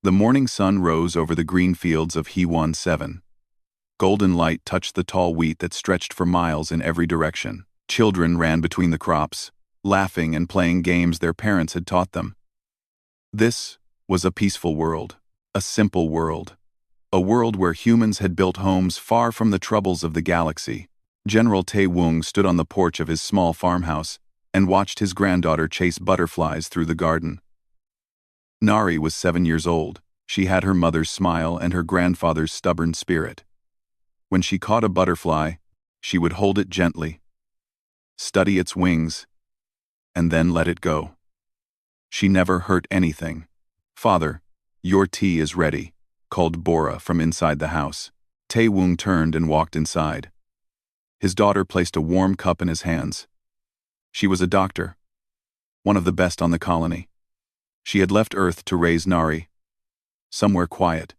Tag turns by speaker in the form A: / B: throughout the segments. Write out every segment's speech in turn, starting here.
A: The morning sun rose over the green fields of HFY. Golden light touched the tall wheat that stretched for miles in every direction. Children ran between the crops, laughing and playing games their parents had taught them. This was a peaceful world, a simple world, a world where humans had built homes far from the troubles of the galaxy. General Tae Woong stood on the porch of his small farmhouse and watched his granddaughter chase butterflies through the garden. Nari was 7 years old. She had her mother's smile and her grandfather's stubborn spirit. When she caught a butterfly, she would hold it gently, study its wings, and then let it go. She never hurt anything. "Father, your tea is ready," called Bora from inside the house. Tae Woong turned and walked inside. His daughter placed a warm cup in his hands. She was a doctor, one of the best on the colony. She had left Earth to raise Nari. Somewhere quiet,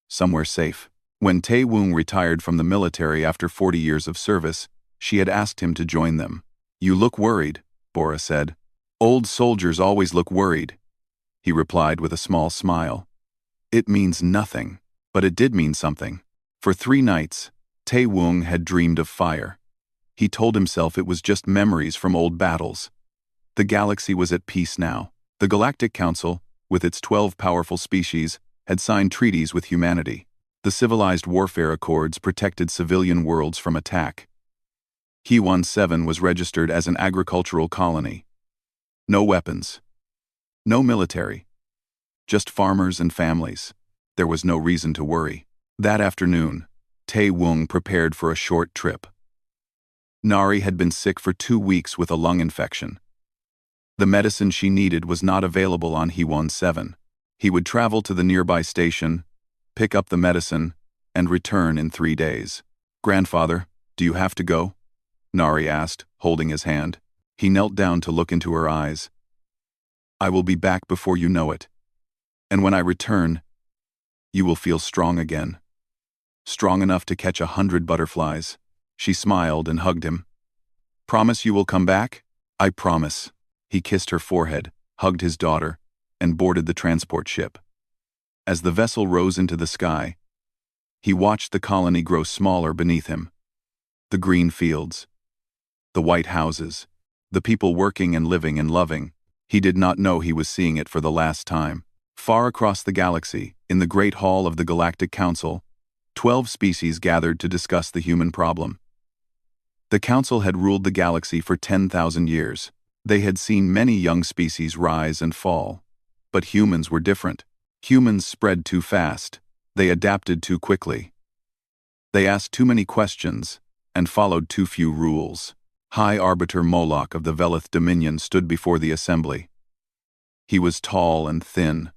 A: somewhere safe. When Tae Woong retired from the military after 40 years of service, she had asked him to join them. "You look worried," Bora said. "Old soldiers always look worried," he replied with a small smile. It means nothing, but it did mean something. For 3 nights, Tae Woong had dreamed of fire. He told himself it was just memories from old battles. The galaxy was at peace now. The Galactic Council, with its 12 powerful species, had signed treaties with humanity. The Civilized Warfare Accords protected civilian worlds from attack. HFY was registered as an agricultural colony. No weapons. No military. Just farmers and families. There was no reason to worry. That afternoon, Tae Woong prepared for a short trip. Nari had been sick for 2 weeks with a lung infection. The medicine she needed was not available on HFY. He would travel to the nearby station, pick up the medicine, and return in 3 days. "Grandfather, do you have to go?" Nari asked, holding his hand. He knelt down to look into her eyes. "I will be back before you know it. And when I return, you will feel strong again. Strong enough to catch 100 butterflies." She smiled and hugged him. "Promise you will come back?" "I promise." He kissed her forehead, hugged his daughter, and boarded the transport ship. As the vessel rose into the sky, he watched the colony grow smaller beneath him. The green fields, the white houses, the people working and living and loving. He did not know he was seeing it for the last time. Far across the galaxy, in the Great Hall of the Galactic Council, 12 species gathered to discuss the human problem. The Council had ruled the galaxy for 10,000 years. They had seen many young species rise and fall. But humans were different. Humans spread too fast. They adapted too quickly. They asked too many questions and followed too few rules. High Arbiter Moloch of the Velith Dominion stood before the assembly. He was tall and thin,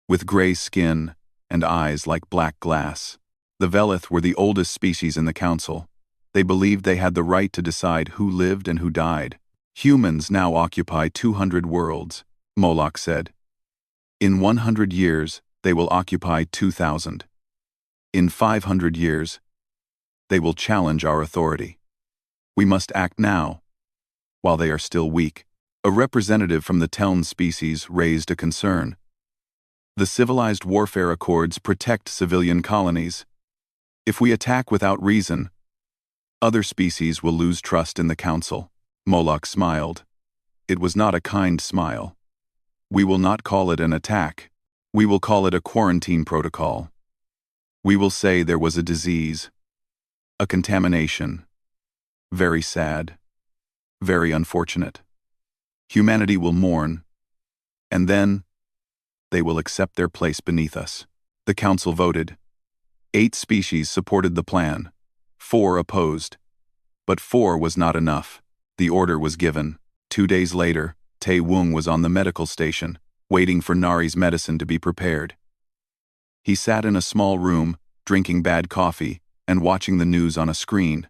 A: with gray skin and eyes like black glass. The Velith were the oldest species in the council. They believed they had the right to decide who lived and who died. "Humans now occupy 200 worlds," Moloch said. "In 100 years, they will occupy 2,000. In 500 years, they will challenge our authority. We must act now, while they are still weak." A representative from the Teln species raised a concern. "The Civilized Warfare Accords protect civilian colonies. If we attack without reason, other species will lose trust in the Council." Moloch smiled. It was not a kind smile. "We will not call it an attack. We will call it a quarantine protocol. We will say there was a disease, a contamination. Very sad. Very unfortunate. Humanity will mourn, and then they will accept their place beneath us." The Council voted. 8 species supported the plan. 4 opposed. But 4 was not enough. The order was given. 2 days later, Tae Woong was on the medical station, waiting for Nari's medicine to be prepared. He sat in a small room, drinking bad coffee, and watching the news on a screen.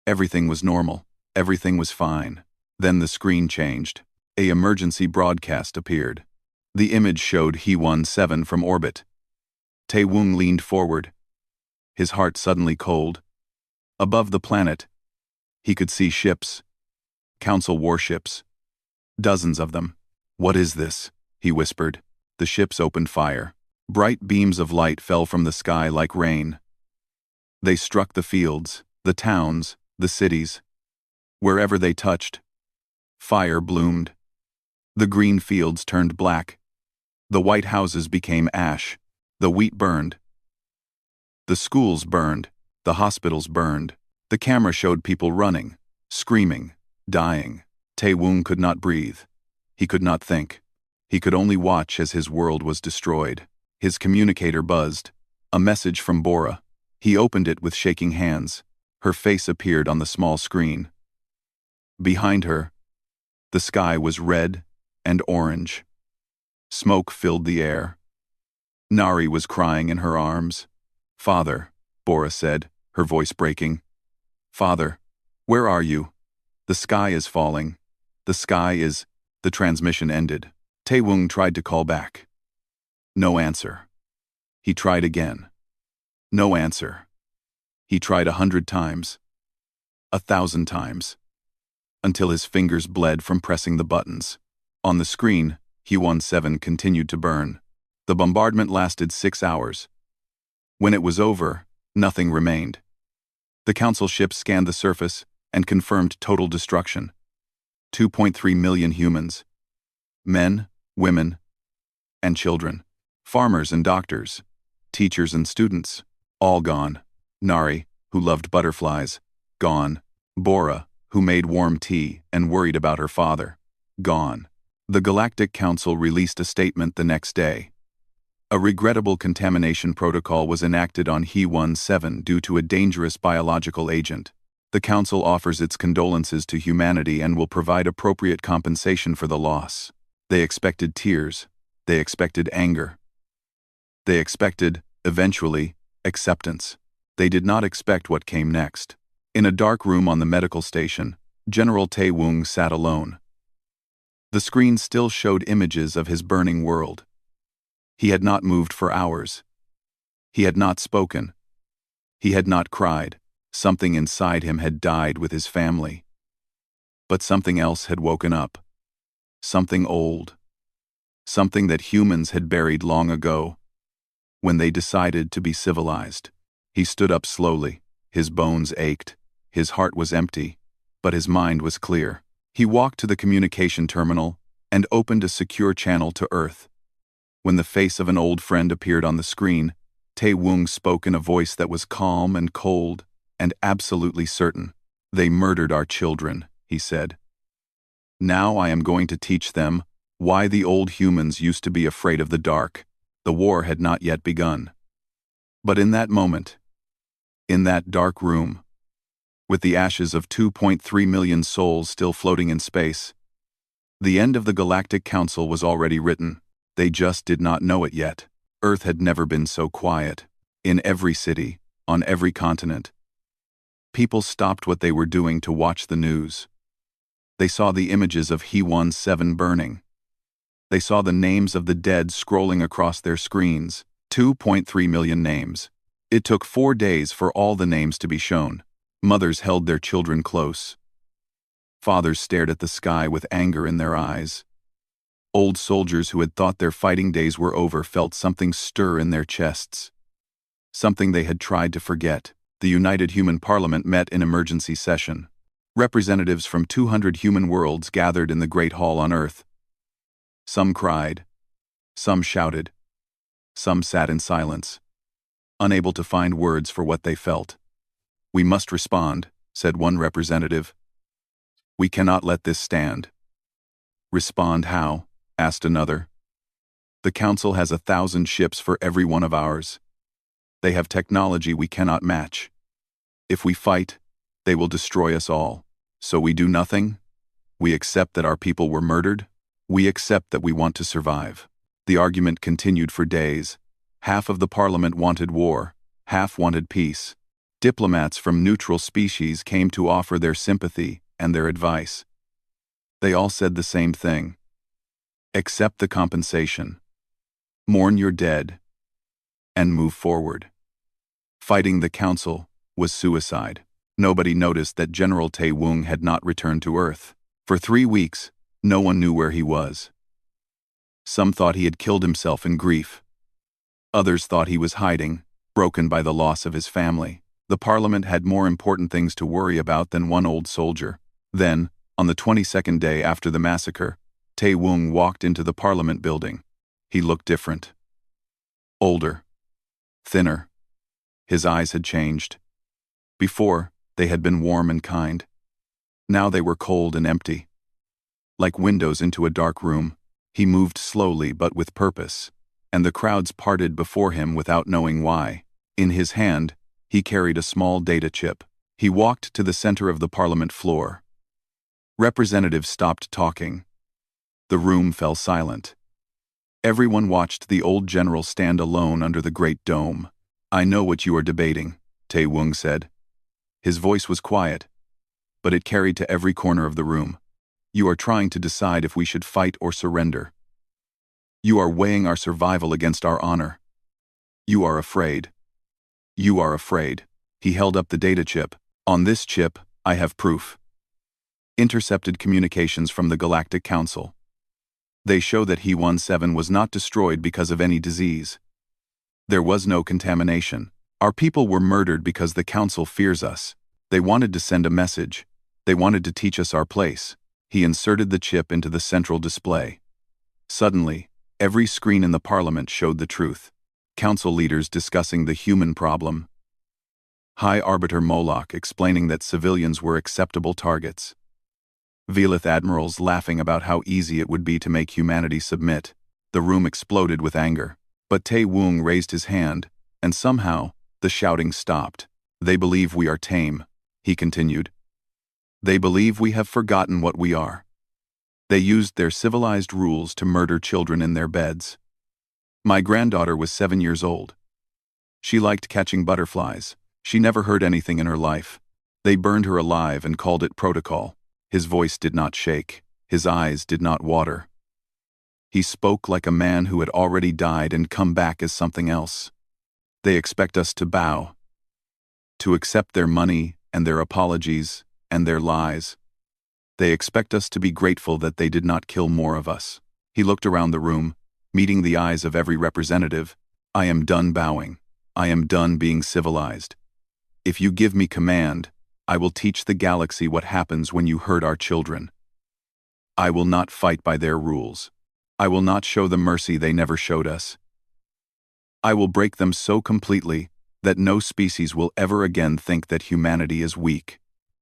A: Everything was normal. Everything was fine. Then the screen changed. An emergency broadcast appeared. The image showed HFY from orbit. Tae Woong leaned forward, his heart suddenly cold. Above the planet, he could see ships. Council warships. Dozens of them. "What is this?" he whispered. the ships opened fire. Bright beams of light fell from the sky like rain. They struck the fields, the towns, the cities. Wherever they touched, fire bloomed. The green fields turned black. The white houses became ash. The wheat burned. The schools burned. The hospitals burned. The camera showed people running, screaming, dying. Tae-woong could not breathe. He could not think. He could only watch as his world was destroyed. His communicator buzzed. A message from Bora. He opened it with shaking hands. Her face appeared on the small screen. Behind her, the sky was red and orange. Smoke filled the air. Nari was crying in her arms. "Father," Bora said, her voice breaking. "Father, where are you? The sky is falling. The sky is—" The transmission ended. Tae-woong tried to call back. No answer. He tried again. No answer. He tried 100 times. 1,000 times. Until his fingers bled from pressing the buttons. On the screen, HFY continued to burn. The bombardment lasted 6 hours. When it was over, nothing remained. The council ships scanned the surface and confirmed total destruction. 2.3 million humans. Men, women, and children. Farmers and doctors. Teachers and students. All gone. Nari, who loved butterflies. Gone. Bora, who made warm tea and worried about her father. Gone. The Galactic Council released a statement the next day. A regrettable contamination protocol was enacted on HFY due to a dangerous biological agent. The Council offers its condolences to humanity and will provide appropriate compensation for the loss. They expected tears. They expected anger. They expected, eventually, acceptance. They did not expect what came next. In a dark room on the medical station, General Tae-woong sat alone. The screen still showed images of his burning world. He had not moved for hours. He had not spoken. He had not cried. Something inside him had died with his family. But something else had woken up. Something old. Something that humans had buried long ago, when they decided to be civilized. He stood up slowly. His bones ached. His heart was empty, but his mind was clear. He walked to the communication terminal and opened a secure channel to Earth. When the face of an old friend appeared on the screen, Tae-woong spoke in a voice that was calm and cold and absolutely certain. "They murdered our children," he said. "Now I am going to teach them why the old humans used to be afraid of the dark." The war had not yet begun. But in that moment, in that dark room, with the ashes of 2.3 million souls still floating in space, the end of the Galactic Council was already written. They just did not know it yet. Earth had never been so quiet. In every city, on every continent, people stopped what they were doing to watch the news. They saw the images of HFY burning. They saw the names of the dead scrolling across their screens. 2.3 million names. It took 4 days for all the names to be shown. Mothers held their children close. Fathers stared at the sky with anger in their eyes. Old soldiers who had thought their fighting days were over felt something stir in their chests. Something they had tried to forget. The United Human Parliament met in emergency session. Representatives from 200 human worlds gathered in the Great Hall on Earth. Some cried. Some shouted. Some sat in silence, unable to find words for what they felt. "We must respond," said one representative. "We cannot let this stand." "Respond how?" asked another. "The Council has 1,000 ships for every one of ours. They have technology we cannot match. If we fight, they will destroy us all. So we do nothing? We accept that our people were murdered? We accept that we want to survive." The argument continued for days. Half of the parliament wanted war, half wanted peace. Diplomats from neutral species came to offer their sympathy and their advice. They all said the same thing. Accept the compensation. Mourn your dead. And move forward. Fighting the Council was suicide. Nobody noticed that General Tae-woong had not returned to Earth. For 3 weeks, no one knew where he was. Some thought he had killed himself in grief. Others thought he was hiding, broken by the loss of his family. The Parliament had more important things to worry about than one old soldier. Then, on the 22nd day after the massacre, Tae Woong walked into the Parliament building. He looked different. Older. Thinner. His eyes had changed. Before, they had been warm and kind. Now they were cold and empty. Like windows into a dark room, he moved slowly but with purpose, and the crowds parted before him without knowing why. In his hand, he carried a small data chip. He walked to the center of the Parliament floor. Representatives stopped talking. The room fell silent. Everyone watched the old general stand alone under the great dome. "I know what you are debating," Tae Woong said. His voice was quiet, but it carried to every corner of the room. "You are trying to decide if we should fight or surrender. You are weighing our survival against our honor. You are afraid. You are afraid." He held up the data chip. "On this chip, I have proof. Intercepted communications from the Galactic Council. They show that HFY was not destroyed because of any disease. There was no contamination. Our people were murdered because the Council fears us. They wanted to send a message. They wanted to teach us our place." He inserted the chip into the central display. Suddenly, every screen in the Parliament showed the truth. Council leaders discussing the human problem. High Arbiter Moloch explaining that civilians were acceptable targets. Velith admirals laughing about how easy it would be to make humanity submit. The room exploded with anger. But Tae Woong raised his hand, and somehow, the shouting stopped. "They believe we are tame," he continued. "They believe we have forgotten what we are. They used their civilized rules to murder children in their beds. My granddaughter was 7 years old. She liked catching butterflies. She never heard anything in her life. They burned her alive and called it protocol." His voice did not shake. His eyes did not water. He spoke like a man who had already died and come back as something else. "They expect us to bow. To accept their money and their apologies and their lies. They expect us to be grateful that they did not kill more of us." He looked around the room, meeting the eyes of every representative. "I am done bowing. I am done being civilized. If you give me command, I will teach the galaxy what happens when you hurt our children. I will not fight by their rules. I will not show them mercy they never showed us. I will break them so completely that no species will ever again think that humanity is weak."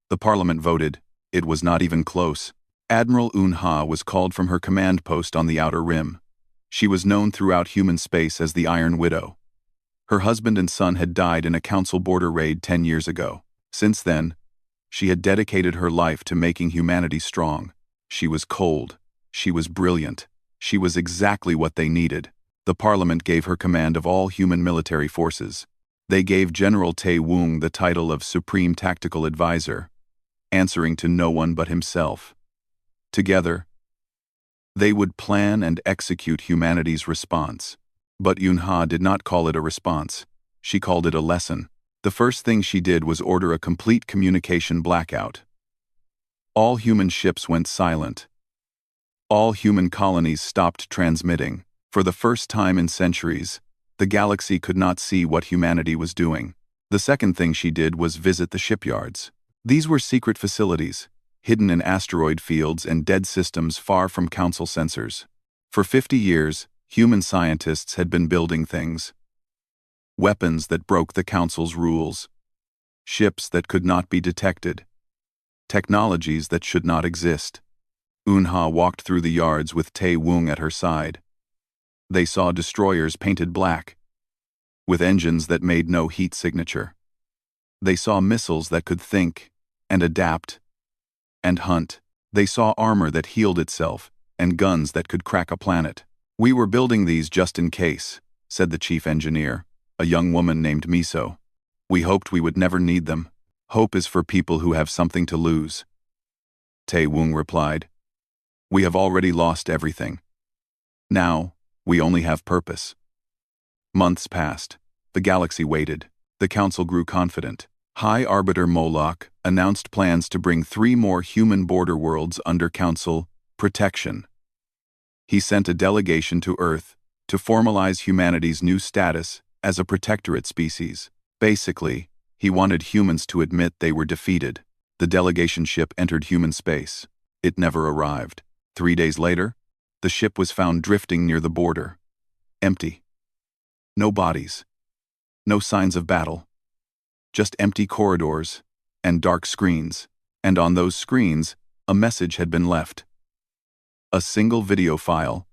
A: The Parliament voted. It was not even close. Admiral Un-Ha was called from her command post on the Outer Rim. She was known throughout human space as the Iron Widow. Her husband and son had died in a council border raid 10 years ago. Since then, she had dedicated her life to making humanity strong. She was cold. She was brilliant. She was exactly what they needed. The Parliament gave her command of all human military forces. They gave General Tae Woong the title of Supreme Tactical Advisor, answering to no one but himself. Together, they would plan and execute humanity's response. But Yun-Ha did not call it a response. She called it a lesson. The first thing she did was order a complete communication blackout. All human ships went silent. All human colonies stopped transmitting. For the first time in centuries, the galaxy could not see what humanity was doing. The second thing she did was visit the shipyards. These were secret facilities, hidden in asteroid fields and dead systems far from Council sensors. For 50 years, human scientists had been building things. Weapons that broke the Council's rules. Ships that could not be detected. Technologies that should not exist. Un-Ha walked through the yards with Tae Woong at her side. They saw destroyers painted black, with engines that made no heat signature. They saw missiles that could think, and adapt, and hunt. They saw armor that healed itself, and guns that could crack a planet. "We were building these just in case," said the chief engineer, a young woman named Miso. "We hoped we would never need them. Hope is for people who have something to lose." Tae Woong replied, "We have already lost everything. Now, we only have purpose." Months passed. The galaxy waited. The Council grew confident. High Arbiter Moloch announced plans to bring 3 more human border worlds under Council protection. He sent a delegation to Earth to formalize humanity's new status as a protectorate species. Basically, he wanted humans to admit they were defeated. The delegation ship entered human space. It never arrived. 3 days later, the ship was found drifting near the border. Empty. No bodies. No signs of battle. Just empty corridors and dark screens. And on those screens, a message had been left. A single video file.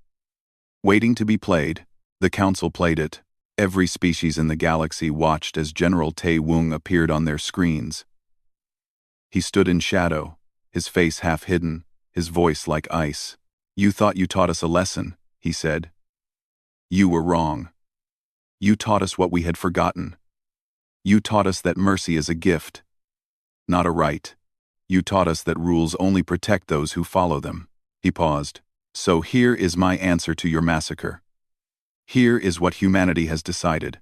A: Waiting to be played. The Council played it. Every species in the galaxy watched as General Tae Woong appeared on their screens. He stood in shadow, his face half hidden, his voice like ice. "You thought you taught us a lesson," he said. "You were wrong. You taught us what we had forgotten. You taught us that mercy is a gift, not a right. You taught us that rules only protect those who follow them." He paused. "So here is my answer to your massacre. Here is what humanity has decided.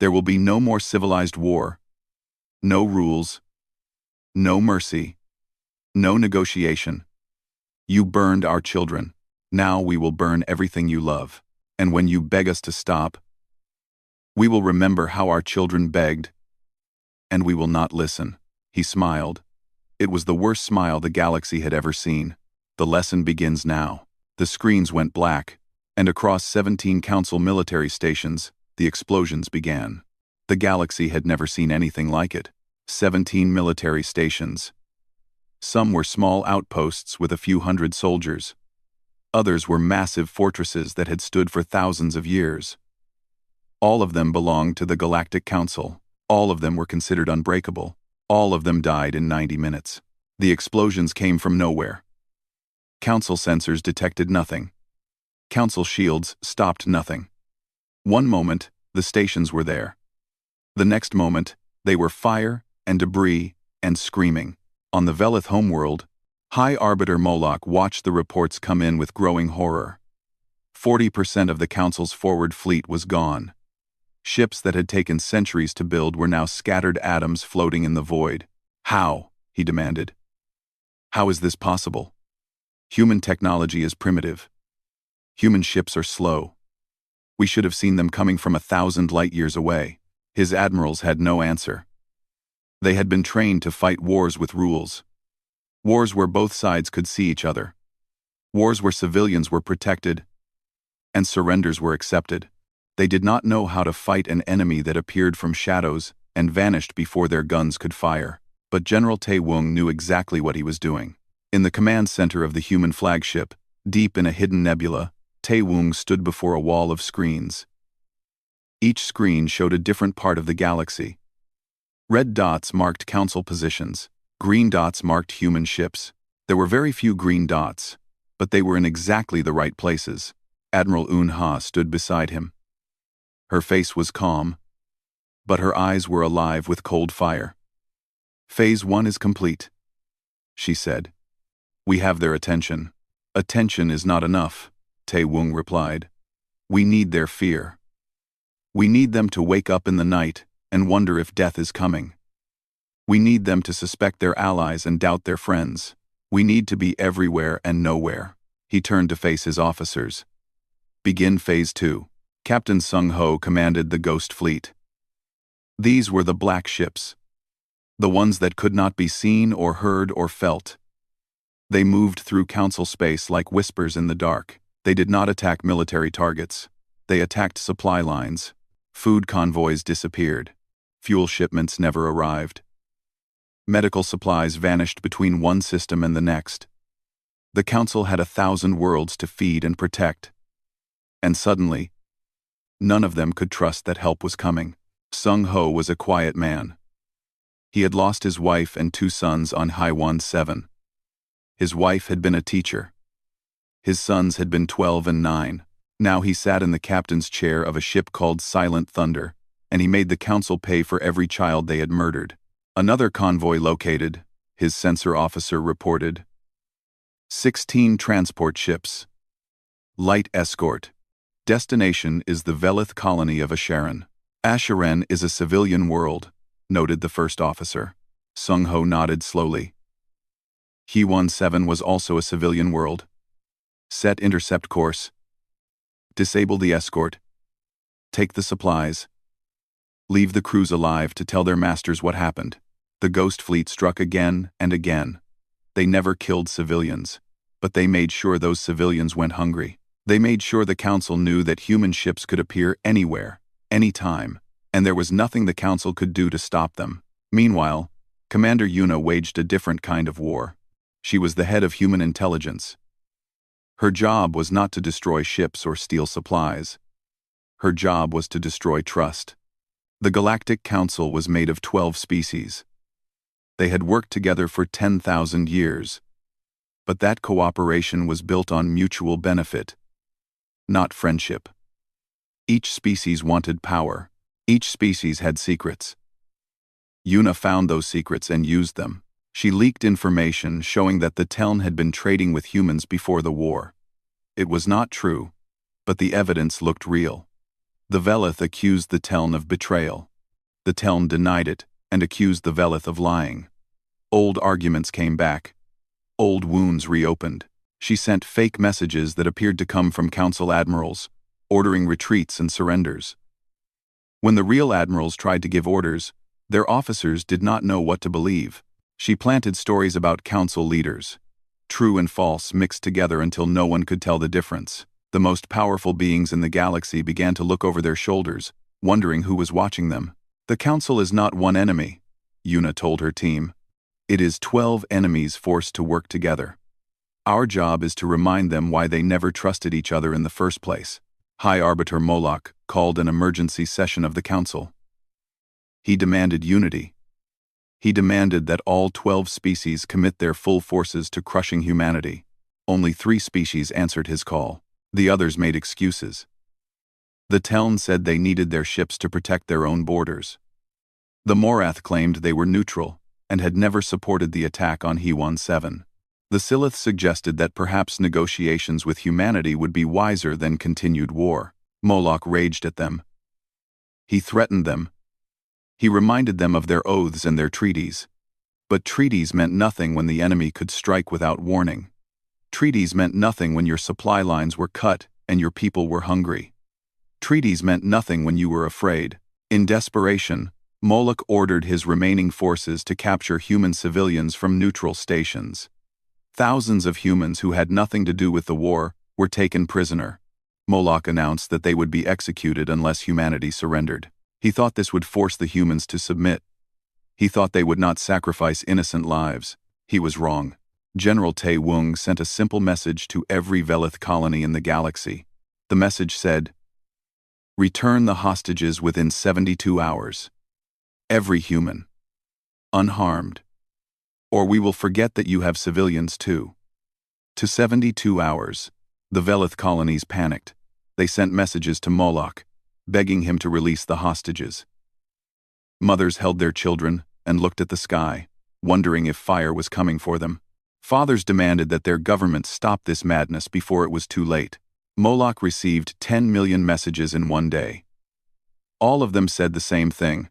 A: There will be no more civilized war. No rules. No mercy. No negotiation. You burned our children. Now we will burn everything you love. And when you beg us to stop, we will remember how our children begged, and we will not listen." He smiled. It was the worst smile the galaxy had ever seen. "The lesson begins now." The screens went black, and across 17 Council military stations, the explosions began. The galaxy had never seen anything like it. 17 military stations. Some were small outposts with a few hundred soldiers. Others were massive fortresses that had stood for thousands of years. All of them belonged to the Galactic Council. All of them were considered unbreakable. All of them died in 90 minutes. The explosions came from nowhere. Council sensors detected nothing. Council shields stopped nothing. One moment, the stations were there. The next moment, they were fire and debris and screaming. On the Velith homeworld, High Arbiter Moloch watched the reports come in with growing horror. 40% of the Council's forward fleet was gone. Ships that had taken centuries to build were now scattered atoms floating in the void. "How?" he demanded. "How is this possible? Human technology is primitive. Human ships are slow. We should have seen them coming from 1,000 light-years away." His admirals had no answer. They had been trained to fight wars with rules. Wars where both sides could see each other. Wars where civilians were protected and surrenders were accepted. They did not know how to fight an enemy that appeared from shadows and vanished before their guns could fire. But General Tae Woong knew exactly what he was doing. In the command center of the human flagship, deep in a hidden nebula, Tae Woong stood before a wall of screens. Each screen showed a different part of the galaxy. Red dots marked Council positions. Green dots marked human ships. There were very few green dots, but they were in exactly the right places. Admiral Un-ha stood beside him. Her face was calm, but her eyes were alive with cold fire. "Phase 1 is complete," she said. "We have their attention." "Attention is not enough," Tae Woong replied. "We need their fear. We need them to wake up in the night and wonder if death is coming. We need them to suspect their allies and doubt their friends. We need to be everywhere and nowhere." He turned to face his officers. "Begin Phase 2. Captain Sung Ho commanded the Ghost Fleet. These were the black ships. The ones that could not be seen or heard or felt. They moved through Council space like whispers in the dark. They did not attack military targets. They attacked supply lines. Food convoys disappeared. Fuel shipments never arrived. Medical supplies vanished between one system and the next. The Council had 1,000 worlds to feed and protect. And suddenly, none of them could trust that help was coming. Sung Ho was a quiet man. He had lost his wife and 2 sons on HFY 7. His wife had been a teacher. His sons had been 12 and 9. Now he sat in the captain's chair of a ship called Silent Thunder, and he made the Council pay for every child they had murdered. Another convoy located, his sensor officer reported. 16 transport ships. Light escort. Destination is the Velith colony of Asharon. Asharon is a civilian world, noted the first officer. Sung Ho nodded slowly. HFY 7 was also a civilian world. Set intercept course. Disable the escort. Take the supplies. Leave the crews alive to tell their masters what happened. The Ghost Fleet struck again and again. They never killed civilians, but they made sure those civilians went hungry. They made sure the Council knew that human ships could appear anywhere, anytime, and there was nothing the Council could do to stop them. Meanwhile, Commander Yuna waged a different kind of war. She was the head of human intelligence. Her job was not to destroy ships or steal supplies. Her job was to destroy trust. The Galactic Council was made of 12 species. They had worked together for 10,000 years. But that cooperation was built on mutual benefit, not friendship. Each species wanted power. Each species had secrets. Yuna found those secrets and used them. She leaked information showing that the Teln had been trading with humans before the war. It was not true, but the evidence looked real. The Velith accused the Teln of betrayal. The Teln denied it and accused the Velith of lying. Old arguments came back. Old wounds reopened. She sent fake messages that appeared to come from Council admirals, ordering retreats and surrenders. When the real admirals tried to give orders, their officers did not know what to believe. She planted stories about Council leaders. True and false mixed together until no one could tell the difference. The most powerful beings in the galaxy began to look over their shoulders, wondering who was watching them. The Council is not one enemy, Yuna told her team. It is 12 enemies forced to work together. Our job is to remind them why they never trusted each other in the first place. High Arbiter Moloch called an emergency session of the Council. He demanded unity. He demanded that all 12 species commit their full forces to crushing humanity. Only 3 species answered his call. The others made excuses. The Teln said they needed their ships to protect their own borders. The Morath claimed they were neutral and had never supported the attack on HFY. The Silith suggested that perhaps negotiations with humanity would be wiser than continued war. Moloch raged at them. He threatened them. He reminded them of their oaths and their treaties. But treaties meant nothing when the enemy could strike without warning. Treaties meant nothing when your supply lines were cut and your people were hungry. Treaties meant nothing when you were afraid. In desperation, Moloch ordered his remaining forces to capture human civilians from neutral stations. Thousands of humans who had nothing to do with the war were taken prisoner. Moloch announced that they would be executed unless humanity surrendered. He thought this would force the humans to submit. He thought they would not sacrifice innocent lives. He was wrong. General Tae Wung sent a simple message to every Velith colony in the galaxy. The message said, "Return the hostages within 72 hours. Every human. Unharmed. Or we will forget that you have civilians too." To 72 hours, the Velith colonies panicked. They sent messages to Moloch, begging him to release the hostages. Mothers held their children and looked at the sky, wondering if fire was coming for them. Fathers demanded that their government stop this madness before it was too late. Moloch received 10 million messages in one day. All of them said the same thing.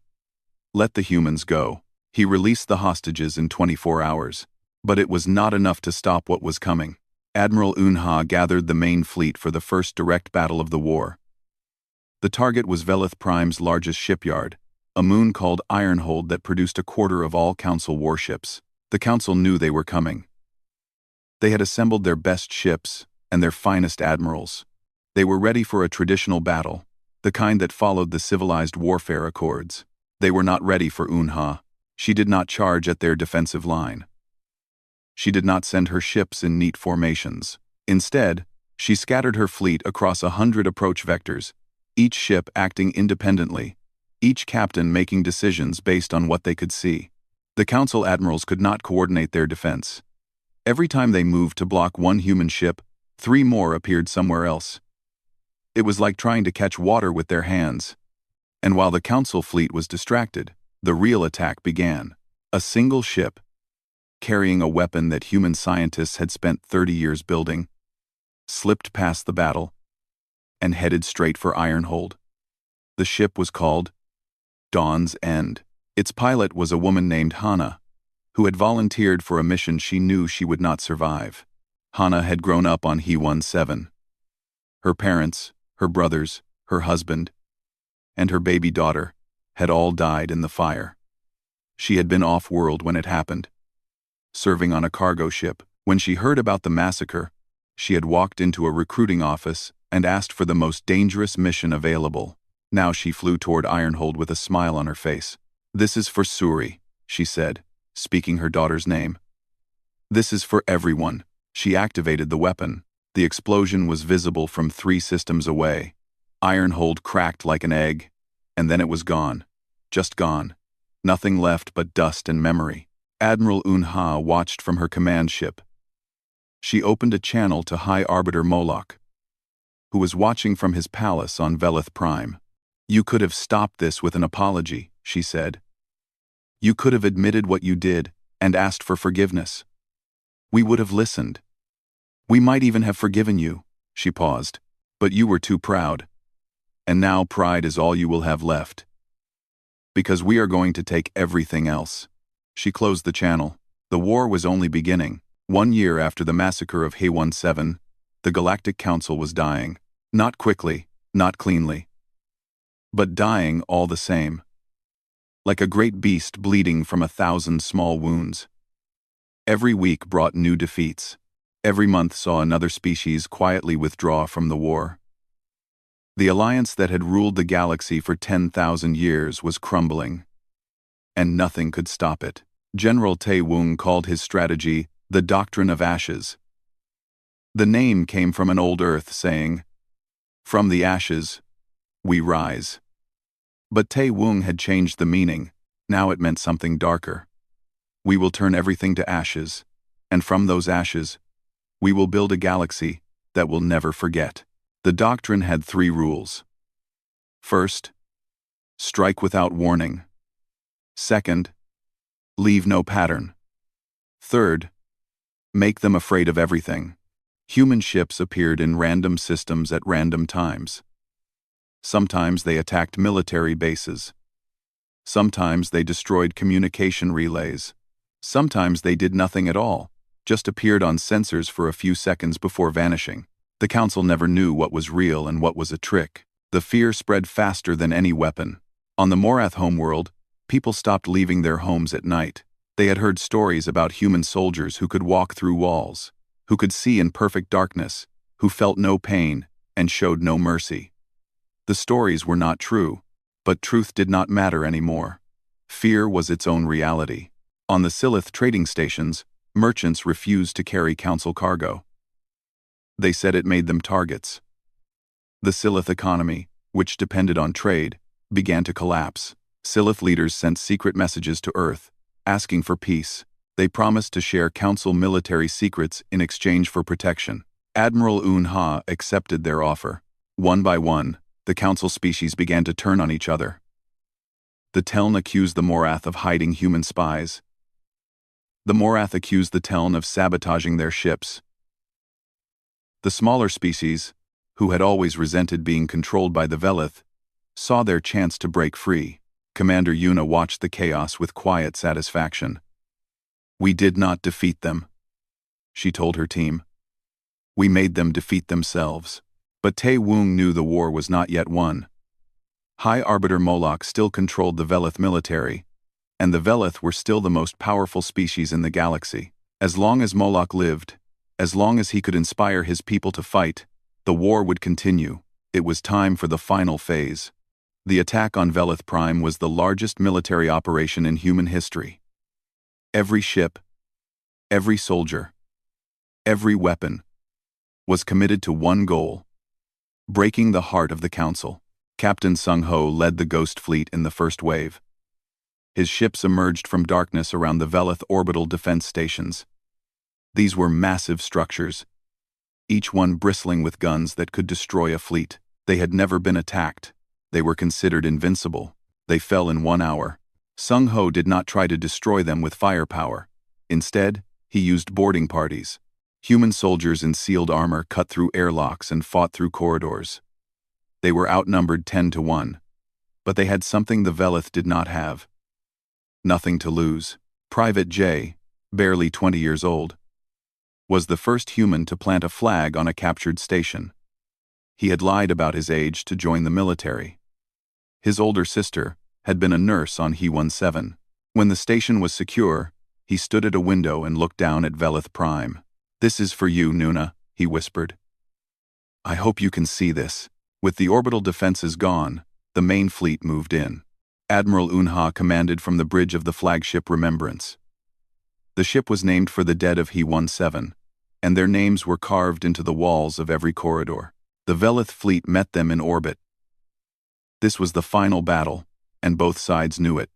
A: Let the humans go. He released the hostages in 24 hours. But it was not enough to stop what was coming. Admiral Unha gathered the main fleet for the first direct battle of the war. The target was Velith Prime's largest shipyard, a moon called Ironhold that produced a quarter of all Council warships. The Council knew they were coming. They had assembled their best ships and their finest admirals. They were ready for a traditional battle, the kind that followed the civilized warfare accords. They were not ready for Unha. She did not charge at their defensive line. She did not send her ships in neat formations. Instead, she scattered her fleet across 100 approach vectors, each ship acting independently, each captain making decisions based on what they could see. The Council admirals could not coordinate their defense. Every time they moved to block one human ship, 3 more appeared somewhere else. It was like trying to catch water with their hands. And while the Council fleet was distracted, the real attack began. A single ship, carrying a weapon that human scientists had spent 30 years building, slipped past the battle and headed straight for Ironhold. The ship was called Dawn's End. Its pilot was a woman named Hana, who had volunteered for a mission she knew she would not survive. Hana had grown up on HFY. Her parents, her brothers, her husband, and her baby daughter had all died in the fire. She had been off-world when it happened, serving on a cargo ship. When she heard about the massacre, she had walked into a recruiting office and asked for the most dangerous mission available. Now she flew toward Ironhold with a smile on her face. "This is for Suri," she said, speaking her daughter's name. "This is for everyone." She activated the weapon. The explosion was visible from 3 systems away. Ironhold cracked like an egg, and then it was gone. Just gone. Nothing left but dust and memory. Admiral Unha watched from her command ship. She opened a channel to High Arbiter Moloch, who was watching from his palace on Velith Prime. "You could have stopped this with an apology," she said. "You could have admitted what you did and asked for forgiveness. We would have listened. We might even have forgiven you." She paused. "But you were too proud. And now pride is all you will have left. Because we are going to take everything else." She closed the channel. The war was only beginning. 1 year after the massacre of HFY, the Galactic Council was dying. Not quickly, not cleanly, but dying all the same. Like a great beast bleeding from 1,000 small wounds. Every week brought new defeats. Every month saw another species quietly withdraw from the war. The alliance that had ruled the galaxy for 10,000 years was crumbling. And nothing could stop it. General Tae Woong called his strategy the Doctrine of Ashes. The name came from an old Earth saying, "From the ashes, we rise." But Tae Woong had changed the meaning. Now it meant something darker. "We will turn everything to ashes, and from those ashes, we will build a galaxy that will never forget." The doctrine had 3 rules. First, strike without warning. Second, leave no pattern. Third, make them afraid of everything. Human ships appeared in random systems at random times. Sometimes they attacked military bases. Sometimes they destroyed communication relays. Sometimes they did nothing at all, just appeared on sensors for a few seconds before vanishing. The Council never knew what was real and what was a trick. The fear spread faster than any weapon. On the Morath homeworld, people stopped leaving their homes at night. They had heard stories about human soldiers who could walk through walls, who could see in perfect darkness, who felt no pain and showed no mercy. The stories were not true, but truth did not matter anymore. Fear was its own reality. On the Silith trading stations, merchants refused to carry Council cargo. They said it made them targets. The Silith economy, which depended on trade, began to collapse. Silith leaders sent secret messages to Earth, asking for peace. They promised to share Council military secrets in exchange for protection. Admiral Unha accepted their offer. One by one, the Council species began to turn on each other. The Teln accused the Morath of hiding human spies. The Morath accused the Teln of sabotaging their ships. The smaller species, who had always resented being controlled by the Velith, saw their chance to break free. Commander Yuna watched the chaos with quiet satisfaction. "We did not defeat them," she told her team. "We made them defeat themselves." But Tae Woong knew the war was not yet won. High Arbiter Moloch still controlled the Velith military, and the Velith were still the most powerful species in the galaxy. As long as Moloch lived, as long as he could inspire his people to fight, the war would continue. It was time for the final phase. The attack on Velith Prime was the largest military operation in human history. Every ship, every soldier, every weapon was committed to one goal: breaking the heart of the Council. Captain Sung Ho led the Ghost Fleet in the first wave. His ships emerged from darkness around the Velith orbital defense stations. These were massive structures, each one bristling with guns that could destroy a fleet. They had never been attacked. They were considered invincible. They fell in 1 hour. Sung Ho did not try to destroy them with firepower. Instead, he used boarding parties. Human soldiers in sealed armor cut through airlocks and fought through corridors. They were outnumbered 10 to 1. But they had something the Velith did not have. Nothing to lose. Private J, barely 20 years old, was the first human to plant a flag on a captured station. He had lied about his age to join the military. His older sister had been a nurse on HFY. When the station was secure, he stood at a window and looked down at Velith Prime. "This is for you, Nuna," he whispered. "I hope you can see this." With the orbital defenses gone, the main fleet moved in. Admiral Unha commanded from the bridge of the flagship Remembrance. The ship was named for the dead of HFY, and their names were carved into the walls of every corridor. The Velith fleet met them in orbit. This was the final battle, and both sides knew it.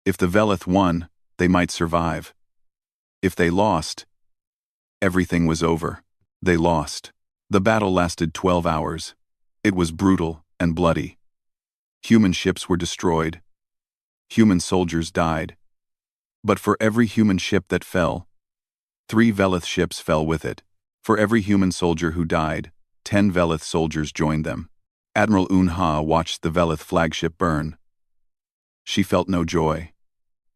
A: If the Velith won, they might survive. If they lost, everything was over. They lost. The battle lasted 12 hours. It was brutal and bloody. Human ships were destroyed. Human soldiers died. But for every human ship that fell, 3 Velith ships fell with it. For every human soldier who died, 10 Velith soldiers joined them. Admiral Unha watched the Velith flagship burn. She felt no joy.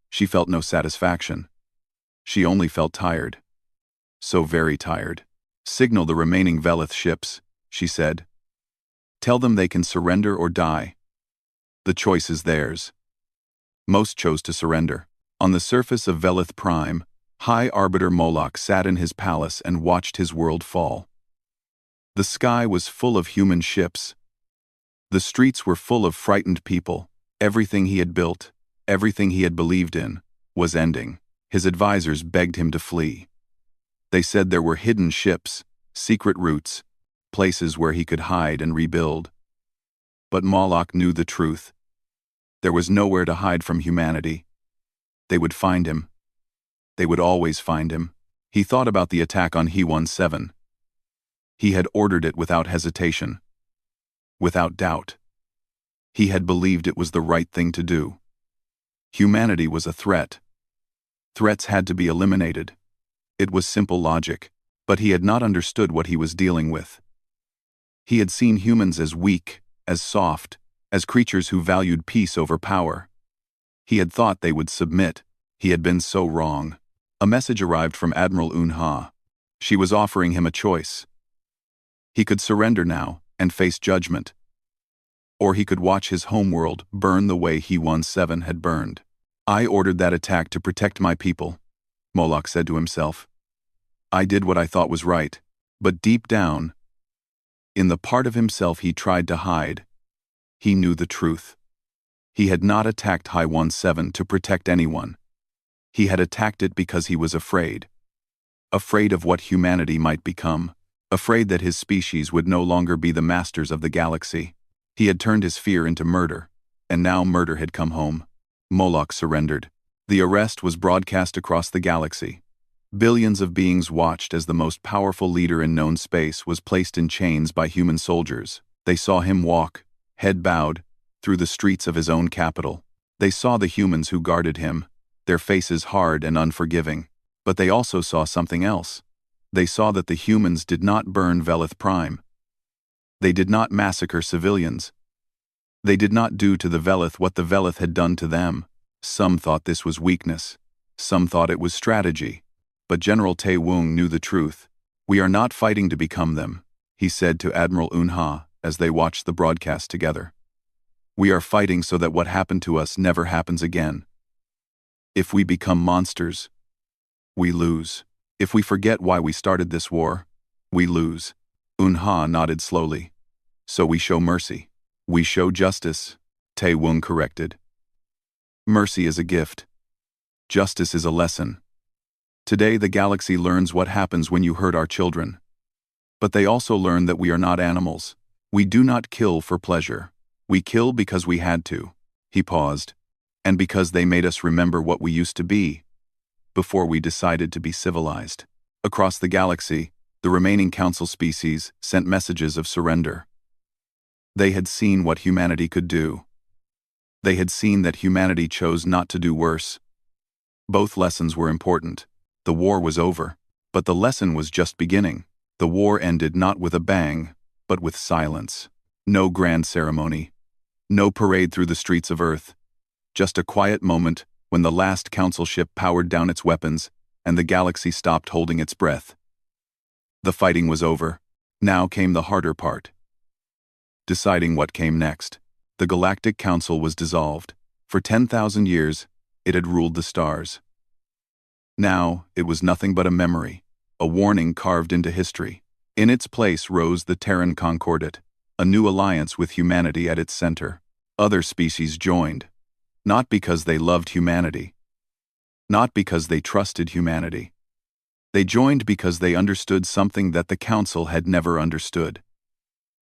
A: She felt no satisfaction. She only felt tired. So very tired. "Signal the remaining Velith ships," she said. "Tell them they can surrender or die. The choice is theirs." Most chose to surrender. On the surface of Velith Prime, High Arbiter Moloch sat in his palace and watched his world fall. The sky was full of human ships. The streets were full of frightened people. Everything he had built, everything he had believed in, was ending. His advisors begged him to flee. They said there were hidden ships, secret routes, places where he could hide and rebuild. But Moloch knew the truth. There was nowhere to hide from humanity. They would find him. They would always find him. He thought about the attack on HFY. He had ordered it without hesitation, without doubt. He had believed it was the right thing to do. Humanity was a threat. Threats had to be eliminated. It was simple logic, but he had not understood what he was dealing with. He had seen humans as weak, as soft, as creatures who valued peace over power. He had thought they would submit. He had been so wrong. A message arrived from Admiral Unha. She was offering him a choice. He could surrender now and face judgment. Or he could watch his homeworld burn the way HFY had burned. "I ordered that attack to protect my people," Moloch said to himself. "I did what I thought was right." But deep down, in the part of himself he tried to hide, he knew the truth. He had not attacked HFY to protect anyone. He had attacked it because he was afraid. Afraid of what humanity might become. Afraid that his species would no longer be the masters of the galaxy. He had turned his fear into murder, and now murder had come home. Moloch surrendered. The arrest was broadcast across the galaxy. Billions of beings watched as the most powerful leader in known space was placed in chains by human soldiers. They saw him walk, head bowed, through the streets of his own capital. They saw the humans who guarded him, their faces hard and unforgiving. But they also saw something else. They saw that the humans did not burn Velith Prime. They did not massacre civilians. They did not do to the Velith what the Velith had done to them. Some thought this was weakness. Some thought it was strategy. But General Tae Woong knew the truth. "We are not fighting to become them," he said to Admiral Unha as they watched the broadcast together. "We are fighting so that what happened to us never happens again. If we become monsters, we lose. If we forget why we started this war, we lose." Unha nodded slowly. "So we show mercy. We show justice," Tae Woong corrected. "Mercy is a gift. Justice is a lesson. Today the galaxy learns what happens when you hurt our children. But they also learn that we are not animals. We do not kill for pleasure. We kill because we had to." He paused. "And because they made us remember what we used to be, before we decided to be civilized." Across the galaxy, the remaining council species sent messages of surrender. They had seen what humanity could do. They had seen that humanity chose not to do worse. Both lessons were important. The war was over, but the lesson was just beginning. The war ended not with a bang, but with silence. No grand ceremony. No parade through the streets of Earth. Just a quiet moment when the last council ship powered down its weapons and the galaxy stopped holding its breath. The fighting was over. Now came the harder part. Deciding what came next. The Galactic Council was dissolved. For 10,000 years, it had ruled the stars. Now, it was nothing but a memory, a warning carved into history. In its place rose the Terran Concordat, a new alliance with humanity at its center. Other species joined, not because they loved humanity, not because they trusted humanity. They joined because they understood something that the Council had never understood.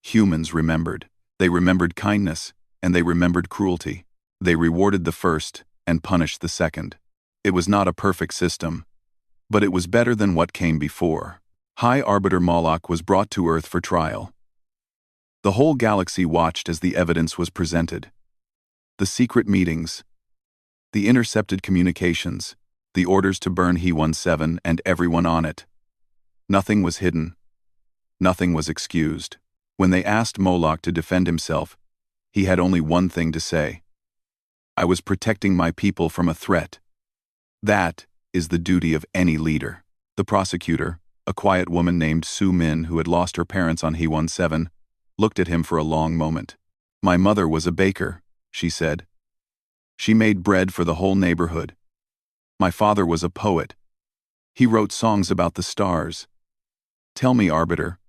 A: Humans remembered. They remembered kindness, and they remembered cruelty. They rewarded the first and punished the second. It was not a perfect system, but it was better than what came before. High Arbiter Moloch was brought to Earth for trial. The whole galaxy watched as the evidence was presented. The secret meetings, the intercepted communications, the orders to burn HFY and everyone on it. Nothing was hidden. Nothing was excused. When they asked Moloch to defend himself, he had only one thing to say. I was protecting my people from a threat. That is the duty of any leader. The prosecutor, a quiet woman named Su Min who had lost her parents on HFY, looked at him for a long moment. My mother was a baker, she said. She made bread for the whole neighborhood. My father was a poet. He wrote songs about the stars. Tell me, Arbiter,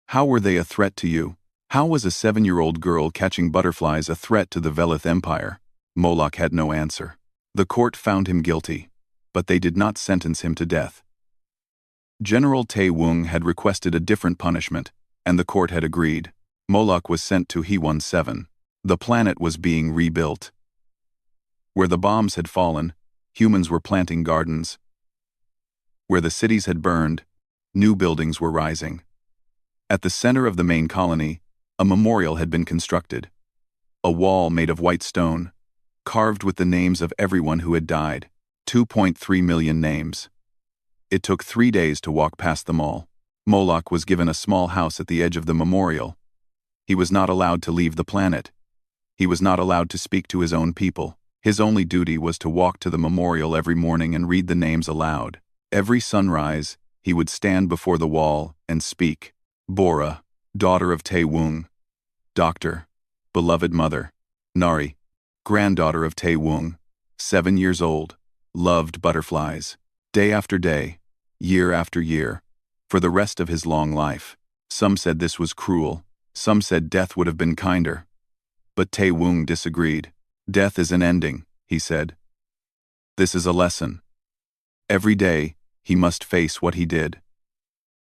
A: how were they a threat to you? How was a 7-year-old girl catching butterflies a threat to the Velith Empire? Moloch had no answer. The court found him guilty, but they did not sentence him to death. General Tae Woong had requested a different punishment, and the court had agreed. Moloch was sent to HFY. The planet was being rebuilt. Where the bombs had fallen, humans were planting gardens. Where the cities had burned, new buildings were rising. At the center of the main colony, a memorial had been constructed. A wall made of white stone, carved with the names of everyone who had died. 2.3 million names. It took 3 days to walk past them all. Moloch was given a small house at the edge of the memorial. He was not allowed to leave the planet. He was not allowed to speak to his own people. His only duty was to walk to the memorial every morning and read the names aloud. Every sunrise, he would stand before the wall and speak. Bora, daughter of Tae Woong. Doctor, beloved mother. Nari, granddaughter of Tae Woong, 7 years old, loved butterflies. Day after day, year after year, for the rest of his long life. Some said this was cruel. Some said death would have been kinder. But Tae Woong disagreed. Death is an ending, he said. This is a lesson. Every day, he must face what he did.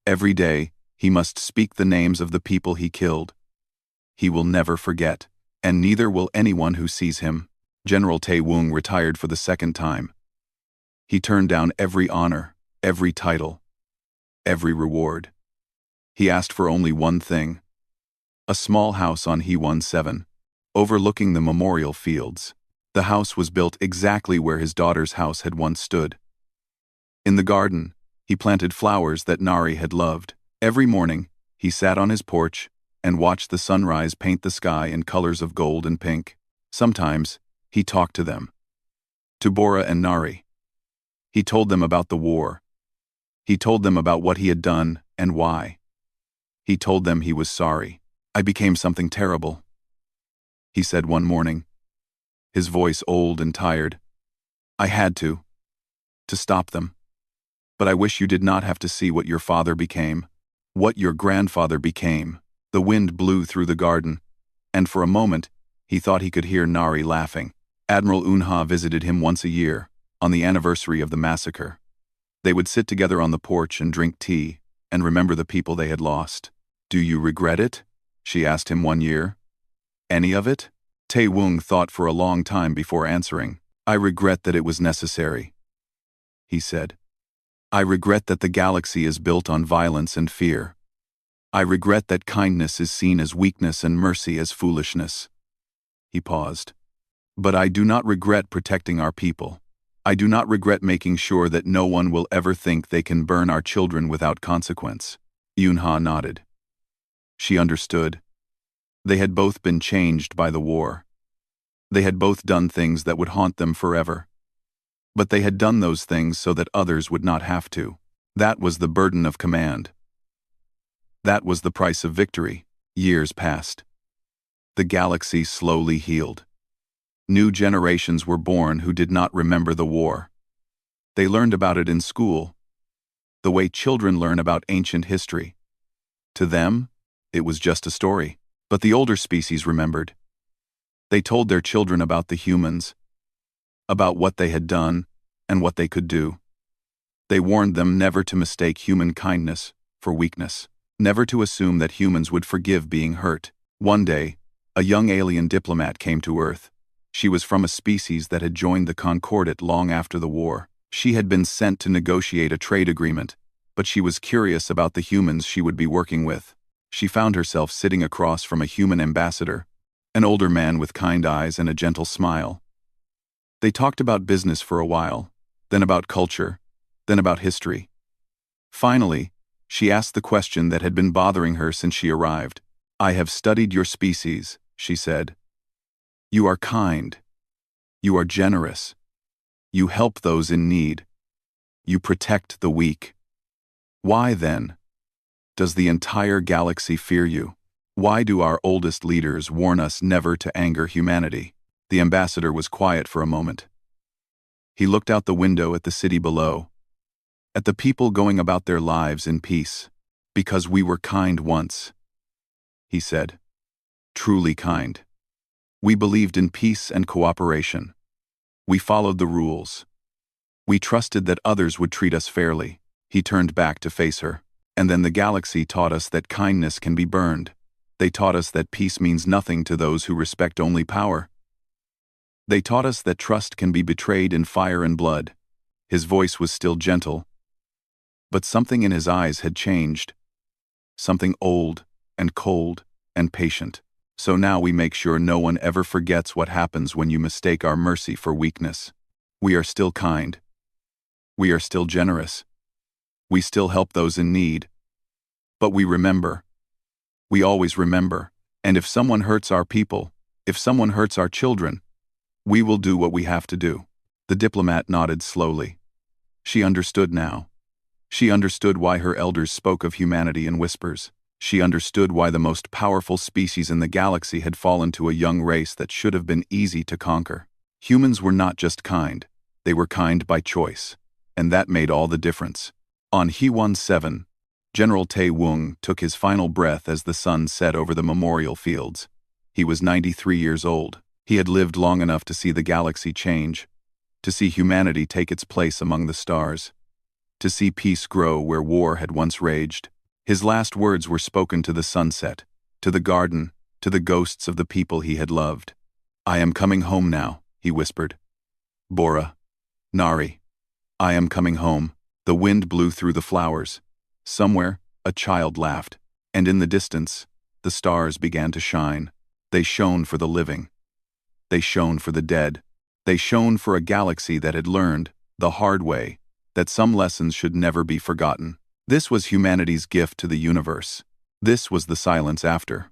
A: Every day, he must speak the names of the people he killed. He will never forget, and neither will anyone who sees him. General Tae Woong retired for the second time. He turned down every honor, every title, every reward. He asked for only one thing. A small house on HFY, overlooking the memorial fields. The house was built exactly where his daughter's house had once stood. In the garden, he planted flowers that Nari had loved. Every morning, he sat on his porch and watched the sunrise paint the sky in colors of gold and pink. Sometimes, he talked to them. To Bora and Nari. He told them about the war. He told them about what he had done and why. He told them he was sorry. I became something terrible, he said one morning, his voice old and tired. I had to stop them. But I wish you did not have to see what your father became, what your grandfather became. The wind blew through the garden, and for a moment, he thought he could hear Nari laughing. Admiral Unha visited him once a year, on the anniversary of the massacre. They would sit together on the porch and drink tea, and remember the people they had lost. Do you regret it? She asked him one year. Any of it? Tae Woong thought for a long time before answering. I regret that it was necessary, he said. I regret that the galaxy is built on violence and fear. I regret that kindness is seen as weakness and mercy as foolishness. He paused. But I do not regret protecting our people. I do not regret making sure that no one will ever think they can burn our children without consequence. Yunha nodded. She understood. They had both been changed by the war. They had both done things that would haunt them forever. But they had done those things so that others would not have to. That was the burden of command. That was the price of victory. Years passed. The galaxy slowly healed. New generations were born who did not remember the war. They learned about it in school, the way children learn about ancient history. To them, it was just a story. But the older species remembered. They told their children about the humans, about what they had done and what they could do. They warned them never to mistake human kindness for weakness, never to assume that humans would forgive being hurt. One day, a young alien diplomat came to Earth. She was from a species that had joined the Concordat long after the war. She had been sent to negotiate a trade agreement, but she was curious about the humans she would be working with. She found herself sitting across from a human ambassador, an older man with kind eyes and a gentle smile. They talked about business for a while, then about culture, then about history. Finally, she asked the question that had been bothering her since she arrived. "I have studied your species," she said. "You are kind. You are generous. You help those in need. You protect the weak. Why, then, does the entire galaxy fear you? Why do our oldest leaders warn us never to anger humanity?" The ambassador was quiet for a moment. He looked out the window at the city below, at the people going about their lives in peace. "Because we were kind once," he said. "Truly kind. We believed in peace and cooperation. We followed the rules. We trusted that others would treat us fairly." He turned back to face her. "And then the galaxy taught us that kindness can be burned. They taught us that peace means nothing to those who respect only power. They taught us that trust can be betrayed in fire and blood." His voice was still gentle, but something in his eyes had changed. Something old and cold and patient. "So now we make sure no one ever forgets what happens when you mistake our mercy for weakness. We are still kind. We are still generous. We still help those in need. But we remember. We always remember. And if someone hurts our people, if someone hurts our children, we will do what we have to do." The diplomat nodded slowly. She understood now. She understood why her elders spoke of humanity in whispers. She understood why the most powerful species in the galaxy had fallen to a young race that should have been easy to conquer. Humans were not just kind, they were kind by choice. And that made all the difference. On HFY General Tae Woong took his final breath as the sun set over the memorial fields. He was 93 years old. He had lived long enough to see the galaxy change, to see humanity take its place among the stars, to see peace grow where war had once raged. His last words were spoken to the sunset, to the garden, to the ghosts of the people he had loved. "I am coming home now," he whispered. "Bora, Nari, I am coming home." The wind blew through the flowers. Somewhere, a child laughed, and in the distance, the stars began to shine. They shone for the living. They shone for the dead. They shone for a galaxy that had learned, the hard way, that some lessons should never be forgotten. This was humanity's gift to the universe. This was the silence after.